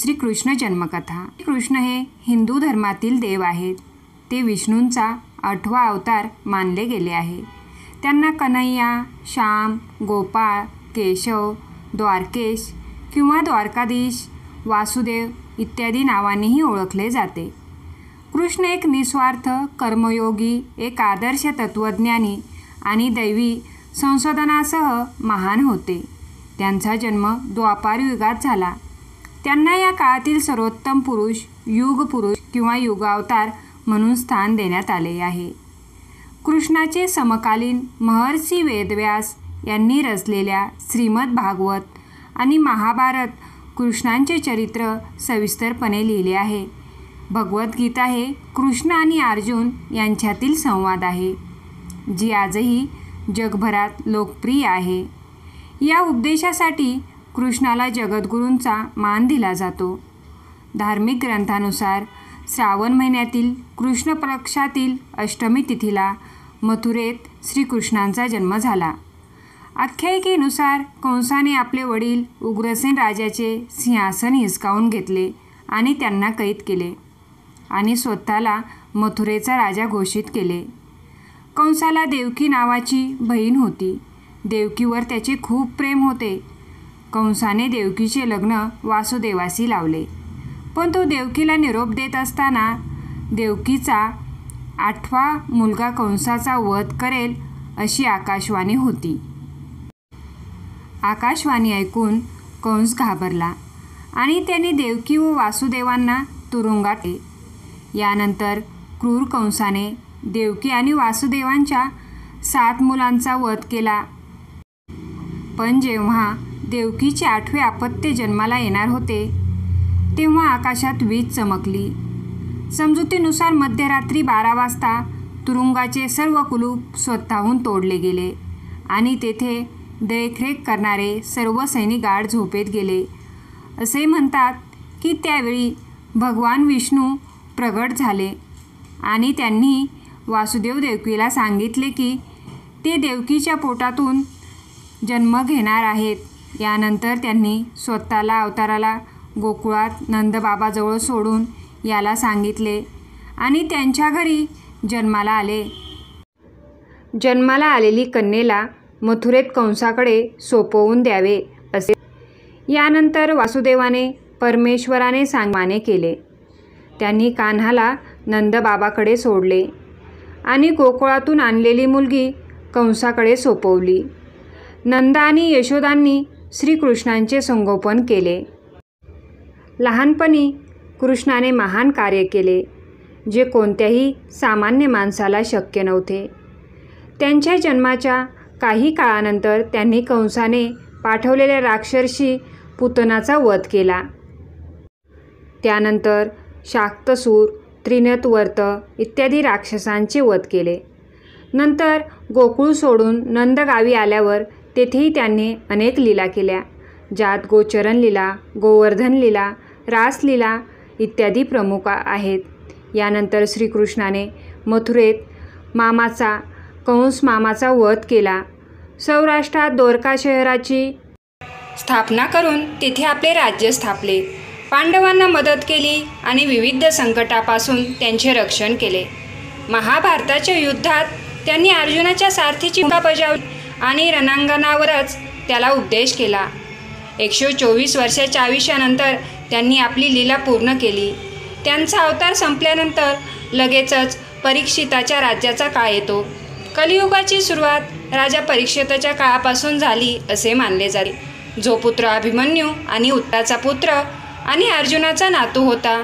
श्रीकृष्ण जन्मकथा। कृष्ण हे हिंदू धर्मातील देव आहेत। ते विष्णूंचा 8वा अवतार मानले गेले आहे। त्यांना कन्हैया, श्याम, गोपाळ, केशव, द्वारकेश किंवा द्वारकाधीश, वासुदेव इत्यादी नावांनीही ओळखले जाते। कृष्ण एक निस्वार्थ कर्मयोगी, एक आदर्श तत्त्वज्ञानी आणि दैवी संशोधनासह महान होते। त्यांचा जन्म द्वापार युगात झाला। त्यांना या काळातील सर्वोत्तम पुरुष, युग पुरुष किंवा युगावतार म्हणून स्थान देण्यात आले आहे। कृष्णाचे समकालीन महर्षी वेदव्यास यांनी रचलेल्या श्रीमद भागवत आणि महाभारत कृष्णांचे चरित्र सविस्तरपणे लिहिले आहे। भगवद्गीता हे कृष्ण आणि अर्जुन यांच्यातील संवाद आहे, जी आजही जगभरात लोकप्रिय आहे। या उपदेशासाठी कृष्णाला जगद्गुरूंचा मान दिला जातो। धार्मिक ग्रंथानुसार श्रावण महिन्यातील कृष्ण पक्षातील अष्टमी तिथीला मथुरेत श्रीकृष्णांचा जन्म झाला। आख्यायिकेनुसार कंसाने आपले वडील उग्रसेन राजाचे सिंहासन हिसकावून घेतले आणि त्यांना कैद केले आणि स्वतःला मथुरेचा राजा घोषित केले। कंसाला देवकी नावाची बहीण होती। देवकीवर त्याचे खूप प्रेम होते। कंसाने देवकीचे लग्न वासुदेवाशी लावले, पण तो देवकीला निरोप देत असताना देवकीचा 8वा मुलगा कंसाचा वध करेल अशी आकाशवाणी होती। आकाशवाणी ऐकून कंस घाबरला आणि त्याने देवकी व वासुदेवांना तुरुंगात टाकले। यानंतर क्रूर कंसाने देवकी आणि वासुदेवांच्या 7 मुलांचा वध केला। पण जेव्हा देवकीचे 8वे अपत्य जन्माला येणार होते तेव्हा आकाशात वीज चमकली। समजुतीनुसार मध्यरात्री 12 वाजता तुरुंगाचे सर्व कुलूप स्वतःहून तोडले गेले आणि तेथे देखरेख करणारे सर्व सैनिक गाढ झोपेत गेले। असे म्हणतात की त्यावेळी भगवान विष्णू प्रगट झाले आणि त्यांनी वासुदेव देवकीला सांगितले की ते देवकीच्या पोटातून जन्म घेणार आहेत। यानंतर त्यांनी स्वतःला अवताराला गोकुळात नंदबाबाजवळ सोडून याला सांगितले आणि त्यांच्या घरी जन्माला आले। जन्माला आलेली कन्येला मथुरेत कंसाकडे सोपवून द्यावे असे। यानंतर वासुदेवाने परमेश्वराने सांगमाने केले। त्यांनी कान्हाला नंदबाबाकडे सोडले आणि गोकुळातून आणलेली मुलगी कंसाकडे सोपवली। नंद आणि यशोदांनी श्रीकृष्णांचे संगोपन केले। लहानपणी कृष्णाने महान कार्य केले, जे कोणत्याही सामान्य माणसाला शक्य नव्हते। त्यांच्या जन्माच्या काही काळानंतर त्यांनी कंसाने पाठवलेल्या राक्षसी पुतनाचा वध केला। त्यानंतर शाक्तसूर, त्रिनतवर्त इत्यादी राक्षसांचे वध केले। नंतर गोकुळ सोडून नंद गावी आल्यावर तेथेही त्यांनी अनेक लीला केल्या, ज्यात गोचरण लीला, गोवर्धन लीला, रासलीला इत्यादी प्रमुख आहेत। यानंतर श्रीकृष्णाने मथुरेत कंस मामाचा वध केला। सौराष्ट्रात द्वारका शहराची स्थापना करून तिथे आपले राज्य स्थापले। पांडवांना मदत केली आणि विविध संकटापासून त्यांचे रक्षण केले। महाभारताच्या युद्धात त्यांनी अर्जुनाच्या सारथीची भूमिका बजावली आणि रणांगणावरच त्याला उपदेश केला। 124 वर्षाच्या आयुष्यानंतर त्यांनी आपली लीला पूर्ण केली। त्यांचा अवतार संपल्यानंतर लगेचच परीक्षिताच्या राज्याचा काळ येतो। कलियुगाची सुरुवात राजा परीक्षिताच्या काळापासून झाली असे मानले जाते, जो पुत्र अभिमन्यू आणि उत्ताचा पुत्र आणि अर्जुनाचा नातू होता।